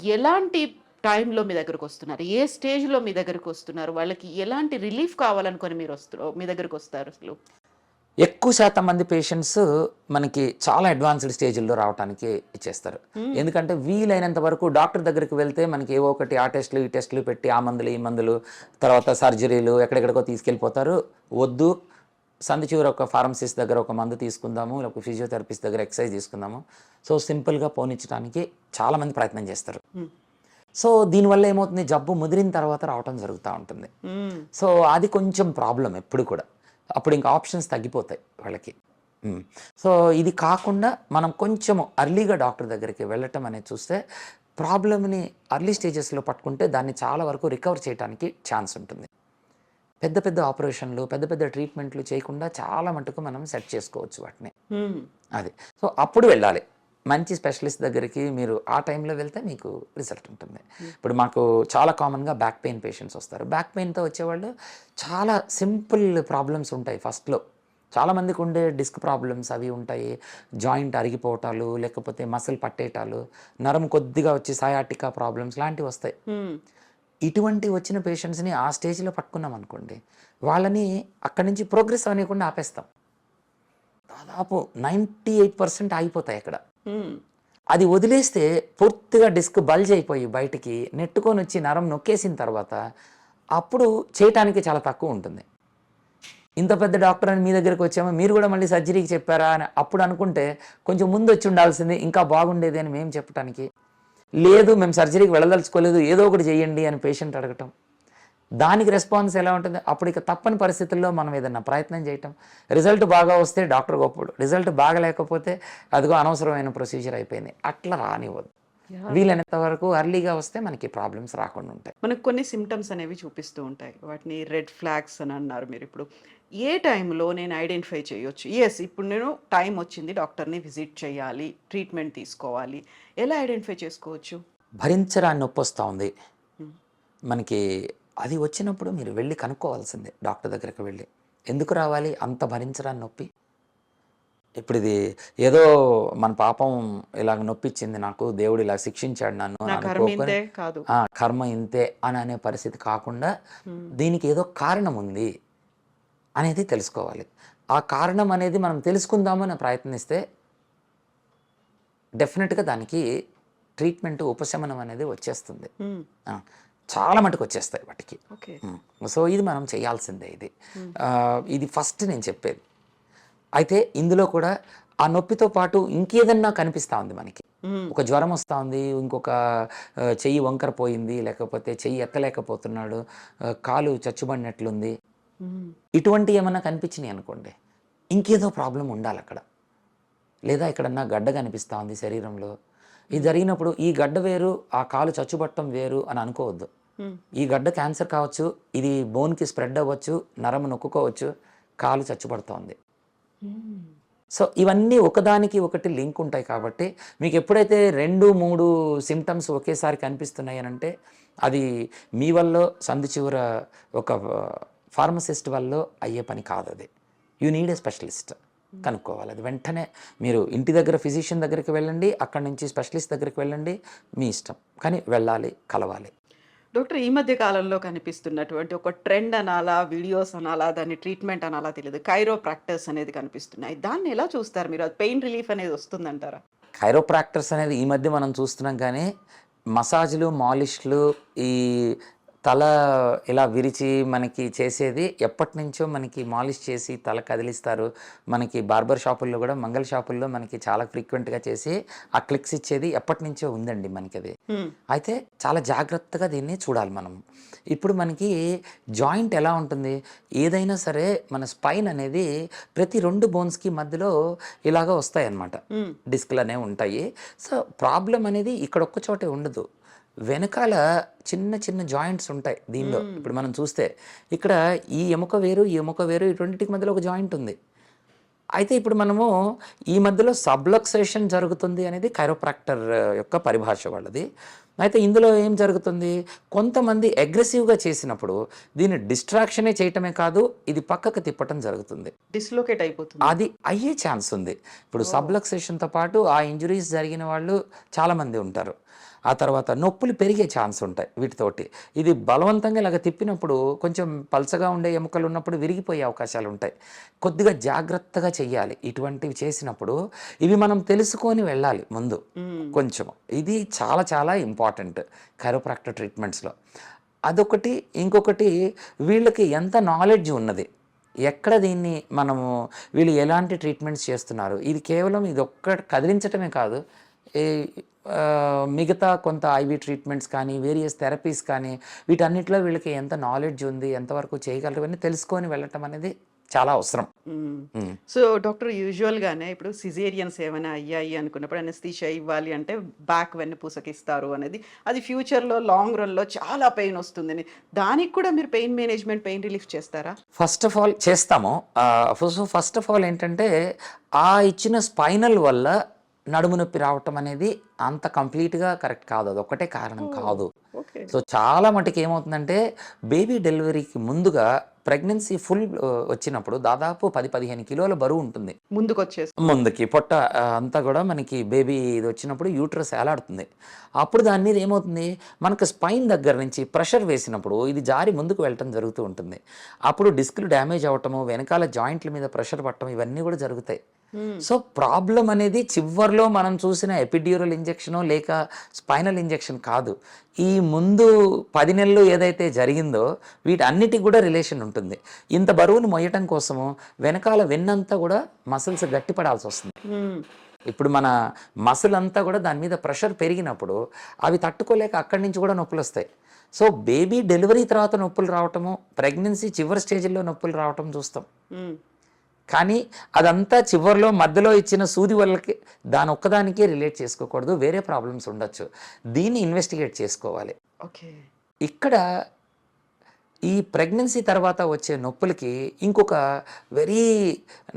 ఎలాంటి టైంలో మీ దగ్గరకొస్తున్నారు? ఏ స్టేజ్‌లో మీ దగ్గరకొస్తున్నారు? వాళ్ళకి ఎలాంటి రిలీఫ్ కావాలనుకోని మీ దగ్గరకొస్తారు అసలు? ఎక్కువ శాతం మంది పేషెంట్స్ మనకి చాలా అడ్వాన్స్డ్ స్టేజ్‌ల్లో రావటానికి ఇచ్చేస్తారు. హ్మ్. ఎందుకంటే వీలైనంత వరకు డాక్టర్ దగ్గరికి వెళ్తే మనకి ఏవో ఒకటి ఆ టెస్ట్‌లు, ఈ టెస్ట్‌లు పెట్టి ఆ మందులు, ఈ మందులు తర్వాత సర్జరీలు ఎక్కడెక్కడికో తీసుకెళ్ళిపోతారు. వద్దు సందు చివర ఒక ఫార్మసిస్ట్ దగ్గర ఒక మందు తీసుకుందాము, లేకపోతే ఫిజియోథెరపిస్ట్ దగ్గర ఎక్సర్సైజ్ తీసుకుందాము. సో, సింపుల్‌గా పోనిచ్చడానికి చాలామంది ప్రయత్నం చేస్తారు. హ్మ్. సో, దీనివల్ల ఏమవుతుంది జబ్బు ముదిరిన తర్వాత రావటం జరుగుతా ఉంటుంది. హ్మ్. సో, అది కొంచెం ప్రాబ్లమ్ ఎప్పుడు కూడా. అప్పుడు ఇంకా ఆప్షన్స్ తగ్గిపోతాయి వాళ్ళకి. హ్మ్. సో, ఇది కాకుండా మనం కొంచెము ఎర్లీగా డాక్టర్ దగ్గరికి వెళ్ళటం అనేది చూస్తే ప్రాబ్లమ్‌ని ఎర్లీ స్టేజెస్‌లో పట్టుకుంటే దాన్ని చాలా వరకు రికవర్ చేయటానికి ఛాన్స్ ఉంటుంది. పెద్ద పెద్ద ఆపరేషన్‌లు, పెద్ద పెద్ద ట్రీట్‌మెంట్‌లు చేయకుండా చాలా మటుకు మనం సెట్ చేసుకోవచ్చు వాటిని. హ్మ్. అది. సో, అప్పుడు వెళ్ళాలి. మంచి స్పెషలిస్ట్ దగ్గరికి మీరు ఆ టైంలో వెళ్తే మీకు రిజల్ట్ ఉంటుంది. ఇప్పుడు మాకు చాలా కామన్‌గా బ్యాక్ పెయిన్ పేషెంట్స్ వస్తారు. బ్యాక్ పెయిన్‌తో వచ్చేవాళ్ళు చాలా సింపుల్ ప్రాబ్లమ్స్ ఉంటాయి ఫస్ట్‌లో. చాలామందికి ఉండే డిస్క్ ప్రాబ్లమ్స్ అవి ఉంటాయి. జాయింట్ అరిగిపోవటాలు, లేకపోతే మసిల్ పట్టేయటాలు, నరం కొద్దిగా వచ్చి సయాటికా ప్రాబ్లమ్స్ లాంటివి వస్తాయి. హ్మ్. ఇటువంటి వచ్చిన పేషెంట్స్‌ని ఆ స్టేజ్‌లో పట్టుకున్నామనుకోండి, వాళ్ళని అక్కడి నుంచి ప్రోగ్రెస్ అవ్వనీయకుండా ఆపేస్తాం. దాదాపు 98% ఆగిపోతాయి అక్కడ. హ్మ్. అది వదిలేస్తే పూర్తిగా డిస్క్ బల్జ్ అయిపోయి బయటికి నెట్టుకొనొచ్చి నరం నొక్కేసిన తర్వాత అప్పుడు చేయటానికి చాలా తక్కువ ఉంటుంది. ఇంత పెద్ద డాక్టర్ అని మీ దగ్గరికి వచ్చాము, మీరు కూడా మళ్ళీ సర్జరీకి చెప్పారా అని అప్పుడు అనుకుంటే కొంచెం ముందొచ్చి ఉండాల్సింది ఇంకా బాగుండేది అని మేము చెప్పటానికి, లేదు మేము సర్జరీకి వెళ్ళదలుచుకోలేదు ఏదో ఒకటి చేయండి అని పేషెంట్ అడగటం. దానికి రెస్పాన్స్ ఎలా ఉంటుంది? అప్పుడు ఇక తప్పని పరిస్థితుల్లో మనం ఏదన్నా ప్రయత్నం చేయటం. రిజల్ట్ బాగా వస్తే డాక్టర్ గొప్పోడు. రిజల్ట్ బాగాలేకపోతే అదిగో అనవసరమైన ప్రొసీజర్ అయిపోయింది. అట్లా రానివ్వద్దు. యాహ్! వీలైనంత వరకు ఎర్లీగా వస్తే మనకి ప్రాబ్లమ్స్ రాకుండా ఉంటాయి. మనకు కొన్ని సింప్టమ్స్ అనేవి చూపిస్తూ ఉంటాయి. వాటిని రెడ్ ఫ్లాగ్స్ అని అన్నారు మీరిప్పుడు. ఏ టైంలో నేను ఐడెంటిఫై చేయొచ్చు? యెస్, ఇప్పుడు నేను టైం వచ్చింది డాక్టర్‌ని విజిట్ చేయాలి, ట్రీట్మెంట్ తీసుకోవాలి. ఎలా ఐడెంటిఫై చేసుకోవచ్చు? భరించరాని నొప్పొస్తా ఉంది. హ్మ్. మనకి అది వచ్చినప్పుడు మీరు వెళ్లి కనుక్కోవాల్సిందే డాక్టర్ దగ్గరికి వెళ్లి. ఎందుకు రావాలి అంత భరించరాని నొప్పి? ఇప్పుడిది ఏదో మన పాపం ఇలాగ నొప్పిచ్చింది నాకు, దేవుడు ఇలా శిక్షించాడు నన్ను నా అని కర్మ అనుకోకొని ఇంతే కాదు. కర్మ ఇంతే అని అనే పరిస్థితి కాకుండా హ్మ్. దీనికి ఏదో కారణం ఉంది అనేది తెలుసుకోవాలి. ఆ కారణం అనేది మనం తెలుసుకుందామని ప్రయత్నిస్తే డెఫినిట్‌గా దానికి ట్రీట్మెంట్ ఉపశమనం అనేది వచ్చేస్తుంది. హ్మ్. ఆ! చాలా మటుకు వచ్చేస్తాయి వాటికి. ఓకే. సో, ఇది మనం చేయాల్సిందే ఇది. హ్మ్. ఇది ఫస్ట్ నేను చెప్పేది. అయితే ఇందులో కూడా ఆ నొప్పితో పాటు ఇంకేదన్నా కనిపిస్తా ఉంది మనకి. హ్మ్. ఒక జ్వరం వస్తా ఉంది, ఇంకొక చెయ్యి వంకర పోయింది, లేకపోతే చెయ్యి ఎత్తలేకపోతున్నాడు, కాలు చచ్చుబడినట్లుంది. హ్మ్. ఇటువంటివి ఏమన్నా కనిపించినాయి అనుకోండి, ఇంకేదో ప్రాబ్లమ్ ఉండాలక్కడ. లేదా ఎక్కడన్నా గడ్డ కనిపిస్తా ఉంది శరీరంలో. ఇది హ్మ్. జరిగినప్పుడు ఈ గడ్డ వేరు, ఆ కాలు చచ్చుబట్టం వేరు అని అనుకోవద్దు. హ్మ్. ఈ గడ్డ క్యాన్సర్ కావచ్చు, ఇది బోన్‌కి స్ప్రెడ్ అవ్వచ్చు, నరం నొక్కుకోవచ్చు, కాలు చచ్చుబడుతోంది. హ్మ్. సో, ఇవన్నీ ఒకదానికి ఒకటి లింక్ ఉంటాయి కాబట్టి, మీకెప్పుడైతే 2, 3 సింప్టమ్స్ ఒకేసారి కనిపిస్తున్నాయి అనంటే, అది మీ వల్లో సందు చివర ఒక ఫార్మసిస్ట్ వల్లో అయ్యే పని కాదది. You need a specialist. హ్మ్. కనుక్కోవాలి. అది వెంటనే మీరు ఇంటి దగ్గర ఫిజిషియన్ దగ్గరికి వెళ్ళండి, అక్కడి నుంచి స్పెషలిస్ట్ దగ్గరికి వెళ్ళండి, మీ ఇష్టం. కానీ వెళ్ళాలి, కలవాలి. డాక్టర్, ఈ మధ్య కాలంలో కనిపిస్తున్నటువంటి ఒక ట్రెండ్ అనాలా, వీడియోస్ అనాలా, దాన్ని ట్రీట్మెంట్ అనాలా తెలీదు. కైరోప్రాక్టర్స్ అనేది కనిపిస్తున్నాయి. దాన్ని ఎలా చూస్తారు మీరు? అది పెయిన్ రిలీఫ్ అనేది వస్తుందంటారా? కైరోప్రాక్టర్స్ అనేది ఈ మధ్య మనం చూస్తున్నాం కానీ, మసాజ్‌లు, మాలిష్‌లు ఈ తల ఇలా విరిచి మనకి చేసేది ఎప్పటినుంచో మనకి మాలిష్ చేసి తల కదిలిస్తారు. మనకి బార్బర్ షాపుల్లో గూడా మంగళ షాపుల్లో మనకి చాలా ఫ్రీక్వెంట్‌గా చేసి ఆ క్లిక్స్ ఇచ్చేది ఎప్పటినుంచో ఉందండి మనకది. హ్మ్. అయితే చాలా జాగ్రత్తగా దీన్ని చూడాలి మనం. ఇప్పుడు మనకి జాయింట్ ఎలా ఉంటుంది? ఏదైనా సరే మన స్పైన్ అనేది ప్రతి 2 బోన్స్‌కి మధ్యలో ఇలాగ వస్తాయన్నమాట. హ్మ్. డిస్క్‌లనేవి ఉంటాయి. సో, ప్రాబ్లమ్ అనేది ఇక్కడ ఒక్క చోటే ఉండదు. వెనకాల చిన్న చిన్న జాయింట్స్ ఉంటాయి దీనిలో. హ్మ్. ఇప్పుడు మనం చూస్తే ఇక్కడ ఈ ఎముక వేరు, ఈ ఎముక వేరు ఈ రెండిటికి మధ్యలో ఒక జాయింట్ ఉంది. అయితే ఇప్పుడు మనము ఈ మధ్యలో సబ్లక్సేషన్ జరుగుతుంది అనేది కైరోప్రాక్టర్ యొక్క పరిభాష వాళ్ళది. అయితే ఇందులో ఏం జరుగుతుంది, కొంతమంది అగ్రెసివ్గా చేసినప్పుడు దీన్ని డిస్ట్రాక్షనే చేయటమే కాదు, ఇది పక్కకు తిప్పటం జరుగుతుంది. డిస్లోకేట్ అయిపోతుంది. అది అయ్యే ఛాన్స్ ఉంది. ఇప్పుడు సబ్లక్సేషన్తో పాటు ఆ ఇంజురీస్ జరిగిన వాళ్ళు చాలామంది ఉంటారు. ఆ తర్వాత నొప్పులు పెరిగే ఛాన్స్ ఉంటాయి వీటితోటి. ఇది బలవంతంగా ఇలాగ తిప్పినప్పుడు కొంచెం పల్చగా ఉండే ఎముకలు ఉన్నప్పుడు విరిగిపోయే అవకాశాలు ఉంటాయి. కొద్దిగా జాగ్రత్తగా చెయ్యాలి ఇటువంటివి చేసినప్పుడు. ఇవి మనం తెలుసుకొని వెళ్ళాలి ముందు కొంచెం. ఇది చాలా చాలా ఇంపార్టెంట్ కైరోప్రాక్టర్ ట్రీట్మెంట్స్లో. అదొకటి. ఇంకొకటి, వీళ్ళకి ఎంత నాలెడ్జ్ ఉన్నది, ఎక్కడ దీన్ని మనము వీళ్ళు ఎలాంటి ట్రీట్మెంట్స్ చేస్తున్నారు. ఇది కేవలం ఇది ఒక్కటి కదిలించటమే కాదు, ఈ మిగతా కొంత ఐవి ట్రీట్మెంట్స్ కానీ వేరియస్ థెరపీస్ కానీ వీటన్నిటిలో వీళ్ళకి ఎంత నాలెడ్జ్ ఉంది, ఎంతవరకు చేయగలరు అని తెలుసుకొని వెళ్ళటం అనేది చాలా అవసరం. సో డాక్టర్, యూజువల్గానే ఇప్పుడు సిజేరియన్స్ ఏమైనా అయ్యాయి అనుకున్నప్పుడు అనస్థీషియా ఇవ్వాలి అంటే బ్యాక్ వెన్నుపూసకి ఇస్తారు అనేది, అది ఫ్యూచర్లో లాంగ్ రన్లో చాలా పెయిన్ వస్తుందని, దానికి కూడా మీరు పెయిన్ మేనేజ్మెంట్, పెయిన్ రిలీఫ్ చేస్తారా? ఫస్ట్ ఆఫ్ ఆల్ చేస్తాము. ఫస్ట్ ఆఫ్ ఆల్ ఏంటంటే, ఆ ఇచ్చిన స్పైనల్ వల్ల నడుము నొప్పి రావటం అనేది అంత కంప్లీట్గా కరెక్ట్ కాదు, అది ఒక్కటే కారణం కాదు. సో చాలా మటుకు ఏమవుతుందంటే, బేబీ డెలివరీకి ముందుగా ప్రెగ్నెన్సీ ఫుల్ వచ్చినప్పుడు దాదాపు 10-15 కిలోల బరువు ఉంటుంది ముందుకి. పొట్ట అంతా కూడా మనకి బేబీ ఇది వచ్చినప్పుడు యూట్రస్ ఏలాడుతుంది. అప్పుడు దాని మీద ఏమవుతుంది, మనకు స్పైన్ దగ్గర నుంచి ప్రెషర్ వేసినప్పుడు ఇది జారి ముందుకు వెళ్ళటం జరుగుతూ ఉంటుంది. అప్పుడు డిస్క్లు డ్యామేజ్ అవ్వటము, వెనకాల జాయింట్ల మీద ప్రెషర్ పట్టడం, ఇవన్నీ కూడా జరుగుతాయి. సో ప్రాబ్లం అనేది చివర్లో మనం చూసిన ఎపిడ్యూరల్ ఇంజెక్షనో లేక స్పైనల్ ఇంజెక్షన్ కాదు. ఈ ముందు 10 నెలలు ఏదైతే జరిగిందో వీటన్నిటికి కూడా రిలేషన్ ఉంటుంది. ఇంత బరువును మొయ్యటం కోసము వెనకాల వెన్నంతా కూడా మసిల్స్ గట్టిపడాల్సి వస్తుంది. ఇప్పుడు మన మసిల్ అంతా కూడా దాని మీద ప్రెషర్ పెరిగినప్పుడు అవి తట్టుకోలేక అక్కడి నుంచి కూడా నొప్పులు వస్తాయి. సో బేబీ డెలివరీ తర్వాత నొప్పులు రావటము, ప్రెగ్నెన్సీ చివరి స్టేజ్లో నొప్పులు రావటం చూస్తాం. కానీ అదంతా చివరిలో మధ్యలో ఇచ్చిన సూది వల్లకి దాని ఒక్కదానికే రిలేట్ చేసుకోకూడదు, వేరే ప్రాబ్లమ్స్ ఉండొచ్చు. దీన్ని ఇన్వెస్టిగేట్ చేసుకోవాలి. ఇక్కడ ఈ ప్రెగ్నెన్సీ తర్వాత వచ్చే నొప్పులకి ఇంకొక వెరీ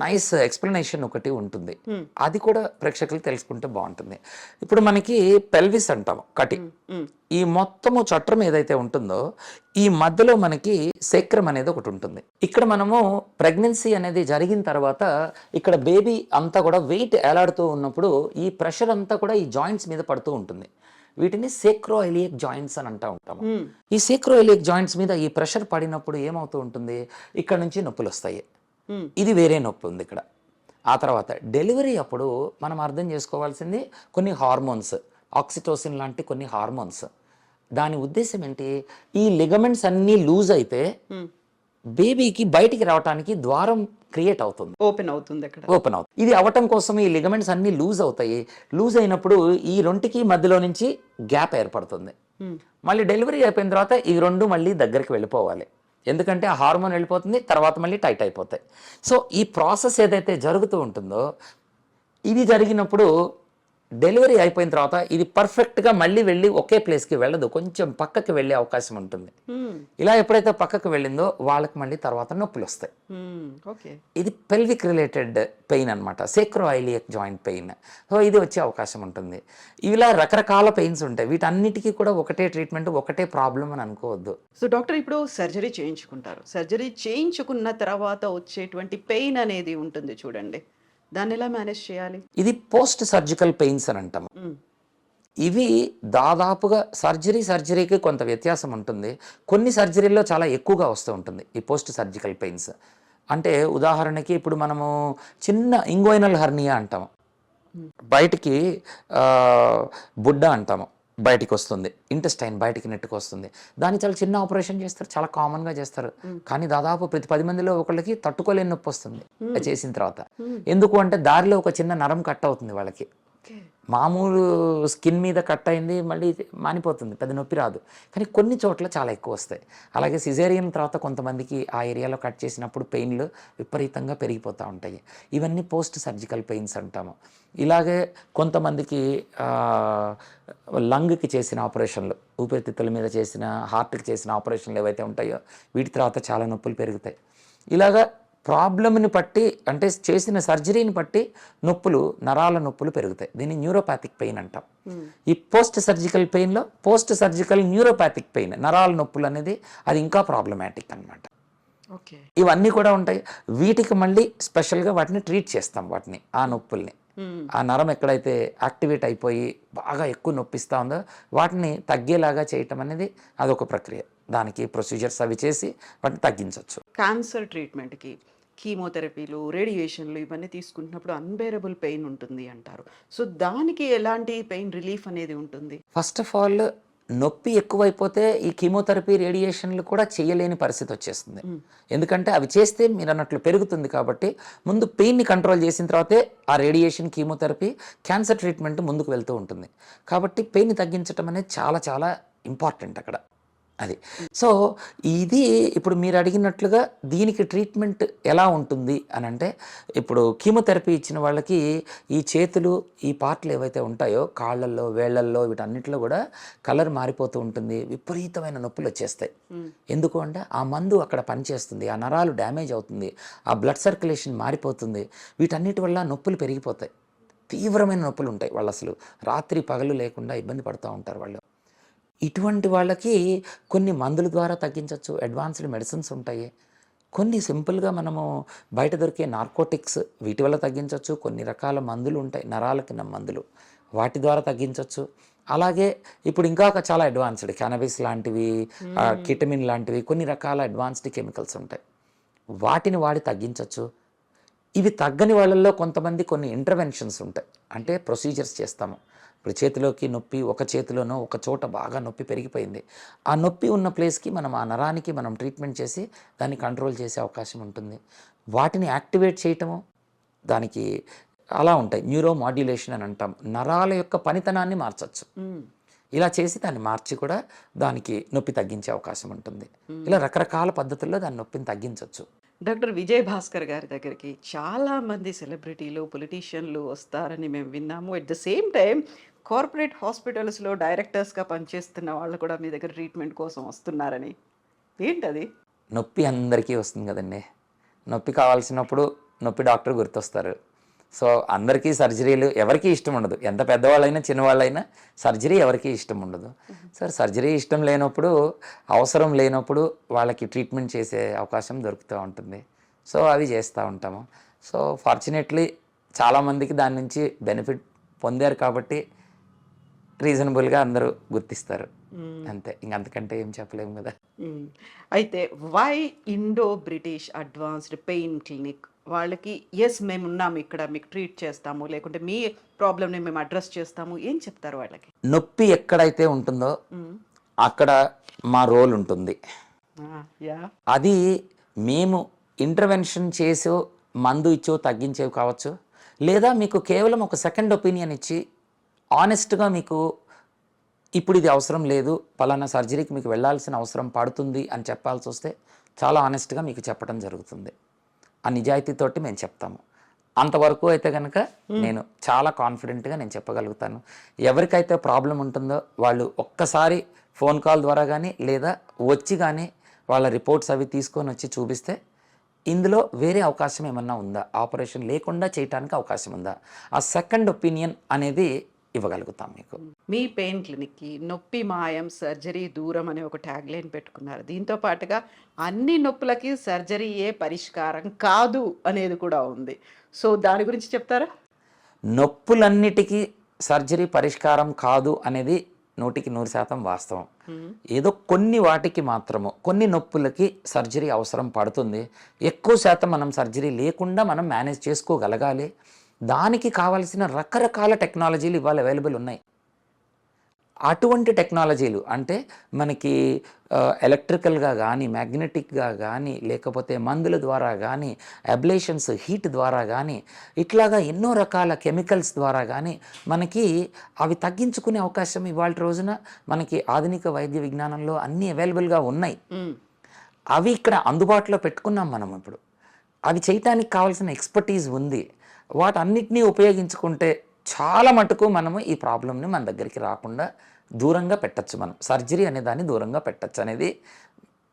నైస్ ఎక్స్ప్లెనేషన్ ఒకటి ఉంటుంది. అది కూడా ప్రేక్షకులు తెలుసుకుంటే బాగుంటుంది. ఇప్పుడు మనకి పెల్విస్ అంటాము, కటి. ఈ మొత్తము చట్రం ఏదైతే ఉంటుందో ఈ మధ్యలో మనకి సేక్రమ్ అనేది ఒకటి ఉంటుంది. ఇక్కడ మనము ప్రెగ్నెన్సీ అనేది జరిగిన తర్వాత ఇక్కడ బేబీ అంతా కూడా వెయిట్ ఏలాడుతూ ఉన్నప్పుడు ఈ ప్రెషర్ అంతా కూడా ఈ జాయింట్స్ మీద పడుతూ ఉంటుంది. వీటిని సేక్రోఇలియక్ జాయింట్స్ అని అంటూ ఉంటాము. ఈ సేక్రోఇలియక్ జాయింట్స్ మీద ఈ ప్రెషర్ పడినప్పుడు ఏమవుతూ ఉంటుంది, ఇక్కడ నుంచి నొప్పులు వస్తాయి. ఇది వేరే నొప్పి ఉంది ఇక్కడ. ఆ తర్వాత డెలివరీ అప్పుడు మనం అర్థం చేసుకోవాల్సింది కొన్ని హార్మోన్స్, ఆక్సిటోసిన్ లాంటి కొన్ని హార్మోన్స్. దాని ఉద్దేశం ఏంటి, ఈ లిగమెంట్స్ అన్నీ లూజ్ అయితే బేబీకి బయటికి రావడానికి ద్వారం క్రియేట్ అవుతుంది, ఓపెన్ అవుతుంది. ఇది అవటం కోసం ఈ లిగమెంట్స్ అన్ని లూజ్ అవుతాయి. లూజ్ అయినప్పుడు ఈ రెండుకి మధ్యలో నుంచి గ్యాప్ ఏర్పడుతుంది. మళ్ళీ డెలివరీ అయిపోయిన తర్వాత ఈ రెండు మళ్ళీ దగ్గరికి వెళ్ళిపోవాలి, ఎందుకంటే ఆ హార్మోన్ వెళ్ళిపోతుంది, తర్వాత మళ్ళీ టైట్ అయిపోతాయి. సో ఈ ప్రాసెస్ ఏదైతే జరుగుతూ ఉంటుందో ఇది జరిగినప్పుడు డెలివరీ అయిపోయిన తర్వాత ఇది పర్ఫెక్ట్గా మళ్ళీ వెళ్ళి ఒకే ప్లేస్కి వెళ్ళదు, కొంచెం పక్కకి వెళ్ళే అవకాశం ఉంటుంది. ఇలా ఎప్పుడైతే పక్కకు వెళ్ళిందో వాళ్ళకి మళ్ళీ తర్వాత నొప్పులు వస్తాయి. ఇది పెల్విక్ రిలేటెడ్ పెయిన్ అనమాట, సేక్రోఇలియక్ జాయింట్ పెయిన్. సో ఇది వచ్చే అవకాశం ఉంటుంది. ఇలా రకరకాల పెయిన్స్ ఉంటాయి. వీటన్నిటికీ కూడా ఒకటే ట్రీట్మెంట్, ఒకటే ప్రాబ్లం అని అనుకోవద్దు. సో డాక్టర్, ఇప్పుడు సర్జరీ చేయించుకుంటారు, సర్జరీ చేయించుకున్న తర్వాత వచ్చేటువంటి పెయిన్ అనేది ఉంటుంది చూడండి, దాన్ని ఎలా మేనేజ్ చేయాలి? ఇది సర్జికల్ పెయిన్స్ అని అంటాము. ఇవి దాదాపుగా సర్జరీకి కొంత వ్యత్యాసం ఉంటుంది. కొన్ని సర్జరీల్లో చాలా ఎక్కువగా వస్తూ ఉంటుంది ఈ సర్జికల్ పెయిన్స్. అంటే ఉదాహరణకి ఇప్పుడు మనము చిన్న ఇంగ్వైనల్ హెర్నియా అంటాము, బయటికి బుడ్డ అంటాము, బయటికి వస్తుంది, ఇంటెస్టైన్ బయటికి నెట్టుకు వస్తుంది. దాన్ని చాలా చిన్న ఆపరేషన్ చేస్తారు, చాలా కామన్గా చేస్తారు. కానీ దాదాపు ప్రతి 10 మందిలో ఒకళ్ళకి తట్టుకోలేని నొప్పి వస్తుంది చేసిన తర్వాత. ఎందుకు అంటే దారిలో ఒక చిన్న నరం కట్ అవుతుంది వాళ్ళకి. మామూలు స్కిన్ మీద కట్ అయింది మళ్ళీ మానిపోతుంది, పెద్ద నొప్పి రాదు. కానీ కొన్ని చోట్ల చాలా ఎక్కువ వస్తాయి. అలాగే సిజేరియన్ తర్వాత కొంతమందికి ఆ ఏరియాలో కట్ చేసినప్పుడు పెయిన్లు విపరీతంగా పెరిగిపోతూ ఉంటాయి. ఇవన్నీ సర్జికల్ పెయిన్స్ అంటాము. ఇలాగే కొంతమందికి లంగ్కి చేసిన ఆపరేషన్లు, ఊపిరితిత్తుల మీద చేసిన, హార్ట్కి చేసిన ఆపరేషన్లు ఏవైతే ఉంటాయో వీటి తర్వాత చాలా నొప్పులు పెరుగుతాయి. ఇలాగా ప్రాబ్లమ్ని బట్టి అంటే చేసిన సర్జరీని బట్టి నొప్పులు, నరాల నొప్పులు పెరుగుతాయి. దీన్ని న్యూరోపాథిక్ పెయిన్ అంటాం. ఈ పోస్ట్ సర్జికల్ పెయిన్లో పోస్ట్ సర్జికల్ న్యూరోపాథిక్ పెయిన్, నరాల నొప్పులు అనేది అది ఇంకా ప్రాబ్లమాటిక్ అన్నమాట. ఓకే. ఇవన్నీ కూడా ఉంటాయి. వీటికి మళ్ళీ స్పెషల్గా వాటిని ట్రీట్ చేస్తాం, వాటిని ఆ నొప్పుల్ని. ఆ నరం ఎక్కడైతే యాక్టివేట్ అయిపోయి బాగా ఎక్కువ నొప్పిస్తూ ఉందో వాటిని తగ్గేలాగా చేయటం అనేది అదొక ప్రక్రియ. దానికి ప్రొసీజర్స్ అవి చేసి వాటిని తగ్గించవచ్చు. క్యాన్సర్ ట్రీట్మెంట్కి కీమోథెరపీలు, రేడియేషన్లు ఇవన్నీ తీసుకుంటున్నప్పుడు అన్బేరబుల్ పెయిన్ ఉంటుంది అంటారు. సో దానికి ఎలాంటి పెయిన్ రిలీఫ్ అనేది ఉంటుంది? ఫస్ట్ ఆఫ్ ఆల్ నొప్పి ఎక్కువైపోతే ఈ కీమోథెరపీ, రేడియేషన్లు కూడా చేయలేని పరిస్థితి వచ్చేస్తుంది. ఎందుకంటే అవి చేస్తే మీరు అన్నట్లు పెరుగుతుంది కాబట్టి ముందు పెయిన్ని కంట్రోల్ చేసిన తర్వాతే ఆ రేడియేషన్, కీమోథెరపీ, క్యాన్సర్ ట్రీట్మెంట్ ముందుకు వెళ్తూ ఉంటుంది. కాబట్టి పెయిన్ని తగ్గించడం అనేది చాలా చాలా ఇంపార్టెంట్ అక్కడ. అది. సో ఇది ఇప్పుడు మీరు అడిగినట్లుగా దీనికి ట్రీట్మెంట్ ఎలా ఉంటుంది అని అంటే, ఇప్పుడు కీమోథెరపీ ఇచ్చిన వాళ్ళకి ఈ చేతులు, ఈ పార్ట్లు ఏవైతే ఉంటాయో కాళ్ళల్లో, వేళ్ళల్లో, వీటన్నిటిలో కూడా కలర్ మారిపోతూ ఉంటుంది. విపరీతమైన నొప్పులు వచ్చేస్తాయి. ఎందుకు అంటే ఆ మందు అక్కడ పనిచేస్తుంది, ఆ నరాలు డ్యామేజ్ అవుతుంది, ఆ బ్లడ్ సర్క్యులేషన్ మారిపోతుంది. వీటన్నిటి వల్ల నొప్పులు పెరిగిపోతాయి. తీవ్రమైన నొప్పులు ఉంటాయి. వాళ్ళు అసలు రాత్రి పగలు లేకుండా ఇబ్బంది పడుతూ ఉంటారు వాళ్ళు. ఇటువంటి వాళ్ళకి కొన్ని మందుల ద్వారా తగ్గించవచ్చు. అడ్వాన్స్డ్ మెడిసిన్స్ ఉంటాయి. కొన్ని సింపుల్గా మనము బయట దొరికే నార్కోటిక్స్ వీటి వల్ల తగ్గించవచ్చు. కొన్ని రకాల మందులు ఉంటాయి, నరాలకి మందులు, వాటి ద్వారా తగ్గించవచ్చు. అలాగే ఇప్పుడు ఇంకా చాలా అడ్వాన్స్డ్ క్యానబిస్ లాంటివి, కిటమిన్ లాంటివి కొన్ని రకాల అడ్వాన్స్డ్ కెమికల్స్ ఉంటాయి, వాటిని వాడి తగ్గించవచ్చు. ఇవి తగ్గని వాళ్ళల్లో కొంతమంది కొన్ని ఇంటర్వెన్షన్స్ ఉంటాయి, అంటే ప్రొసీజర్స్ చేస్తాము. ఇప్పుడు చేతిలోకి నొప్పి, ఒక చేతిలోనో ఒక చోట బాగా నొప్పి పెరిగిపోయింది, ఆ నొప్పి ఉన్న ప్లేస్కి మనం ఆ నరానికి మనం ట్రీట్మెంట్ చేసి దాన్ని కంట్రోల్ చేసే అవకాశం ఉంటుంది. వాటిని యాక్టివేట్ చేయటము దానికి అలా ఉంటాయి. న్యూరో మాడ్యులేషన్ అని అంటాం. నరాల యొక్క పనితనాన్ని మార్చచ్చు. ఇలా చేసి దాన్ని మార్చి కూడా దానికి నొప్పి తగ్గించే అవకాశం ఉంటుంది. ఇలా రకరకాల పద్ధతుల్లో దాని నొప్పిని తగ్గించవచ్చు. డాక్టర్ విజయ్ భాస్కర్ గారి దగ్గరికి చాలామంది సెలబ్రిటీలు, పొలిటీషియన్లు వస్తారని మేము విన్నాము. At the same time corporate హాస్పిటల్స్లో డైరెక్టర్స్గా పనిచేస్తున్న వాళ్ళు కూడా మీ దగ్గర ట్రీట్మెంట్ కోసం వస్తున్నారని. ఏంటది? నొప్పి అందరికీ వస్తుంది కదండి. నొప్పి కావాల్సినప్పుడు నొప్పి డాక్టర్ గుర్తొస్తారు. సో అందరికీ సర్జరీలు ఎవరికీ ఇష్టం ఉండదు. ఎంత పెద్దవాళ్ళైనా చిన్నవాళ్ళైనా సర్జరీ ఎవరికీ ఇష్టం ఉండదు. సార్ సర్జరీ ఇష్టం లేనప్పుడు, అవసరం లేనప్పుడు వాళ్ళకి ట్రీట్మెంట్ చేసే అవకాశం దొరుకుతూ ఉంటుంది. సో అవి చేస్తూ ఉంటాము. సో ఫార్చునేట్లీ చాలామందికి దాని నుంచి బెనిఫిట్ పొందారు కాబట్టి రీజనబుల్గా అందరూ గుర్తిస్తారు. అంతే, ఇంకంతకంటే ఏం చెప్పలేము కదా. అయితే why Indo British advanced pain clinic వాళ్ళకి ఎస్ మేము ఉన్నాము ఇక్కడ, మీకు ట్రీట్ చేస్తాము, లేకుంటే మీ ప్రాబ్లమ్ని మేము అడ్రస్ చేస్తాము, ఏం చెప్తారు వాళ్ళకి? నొప్పి ఎక్కడైతే ఉంటుందో అక్కడ మా రోల్ ఉంటుంది. అది మేము ఇంటర్వెన్షన్ చేసో మందు ఇచ్చో తగ్గించేవి కావచ్చు, లేదా మీకు కేవలం ఒక సెకండ్ ఒపీనియన్ ఇచ్చి ఆనెస్ట్గా మీకు ఇప్పుడు ఇది అవసరం లేదు, పలానా సర్జరీకి మీకు వెళ్ళాల్సిన అవసరం పడుతుంది అని చెప్పాల్సి వస్తే చాలా ఆనెస్ట్గా మీకు చెప్పడం జరుగుతుంది. ఆ నిజాయితీతోటి మేము చెప్తాము. అంతవరకు అయితే కనుక నేను చాలా కాన్ఫిడెంట్గా నేను చెప్పగలుగుతాను. ఎవరికైతే ప్రాబ్లం ఉంటుందో వాళ్ళు ఒక్కసారి ఫోన్ కాల్ ద్వారా కానీ లేదా వచ్చి కానీ వాళ్ళ రిపోర్ట్స్ అవి తీసుకొని వచ్చి చూపిస్తే ఇందులో వేరే అవకాశం ఏమన్నా ఉందా, ఆపరేషన్ లేకుండా చేయడానికి అవకాశం ఉందా, ఆ సెకండ్ ఒపీనియన్ అనేది ఇవ్వగలుగుతాం మీకు. మీ పెయిన్ క్లినిక్కి నొప్పి మాయం, సర్జరీ దూరం అనే ఒక ట్యాగ్ లైన్ పెట్టుకున్నారు. దీంతో పాటుగా అన్ని నొప్పులకి సర్జరీయే పరిష్కారం కాదు అనేది కూడా ఉంది. సో దాని గురించి చెప్తారా? నొప్పులన్నిటికీ సర్జరీ పరిష్కారం కాదు అనేది 100% వాస్తవం. ఏదో కొన్ని వాటికి మాత్రము, కొన్ని నొప్పులకి సర్జరీ అవసరం పడుతుంది. ఎక్కువ శాతం మనం సర్జరీ లేకుండా మనం మేనేజ్ చేసుకోగలగాలి. దానికి కావాల్సిన రకరకాల టెక్నాలజీలు ఇవాళ అవైలబుల్ ఉన్నాయి. అటువంటి టెక్నాలజీలు అంటే మనకి ఎలక్ట్రికల్గా కానీ, మ్యాగ్నెటిక్గా కానీ, లేకపోతే మందుల ద్వారా కానీ, అబ్లేషన్స్ హీట్ ద్వారా కానీ, ఇట్లాగా ఎన్నో రకాల కెమికల్స్ ద్వారా కానీ మనకి అవి తగ్గించుకునే అవకాశం ఇవాళ రోజున మనకి ఆధునిక వైద్య విజ్ఞానంలో అన్నీ అవైలబుల్గా ఉన్నాయి. అవి ఇక్కడ అందుబాటులో పెట్టుకున్నాం మనం. ఇప్పుడు అవి చేయటానికి కావాల్సిన ఎక్స్పర్టీజ్ ఉంది. వాటన్నిటినీ ఉపయోగించుకుంటే చాలా మటుకు మనము ఈ ప్రాబ్లమ్ని మన దగ్గరికి రాకుండా దూరంగా పెట్టచ్చు. మనం సర్జరీ అనే దాన్ని దూరంగా పెట్టచ్చు అనేది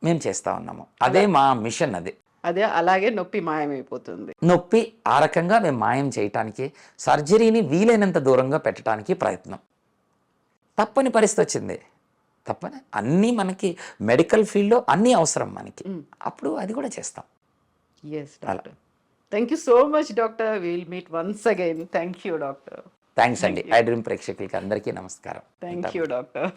మేము చేస్తూ ఉన్నాము. అదే మా మిషన్. అది అదే అలాగే నొప్పి మాయమైపోతుంది. నొప్పి ఆ రకంగా మేము మాయం చేయటానికి, సర్జరీని వీలైనంత దూరంగా పెట్టడానికి ప్రయత్నం. తప్పని పరిస్థితి వచ్చింది. తప్పని అన్నీ మనకి మెడికల్ ఫీల్డ్‌లో అన్నీ అవసరం మనకి. అప్పుడు అది కూడా చేస్తాం. Yes doctor. Thank you so much doctor. Will meet once again. Thank you doctor. Thanks అండి. ఐ డ్రీమ్ ప్రేక్షకులకి అందరికీ నమస్కారం. Thank you doctor.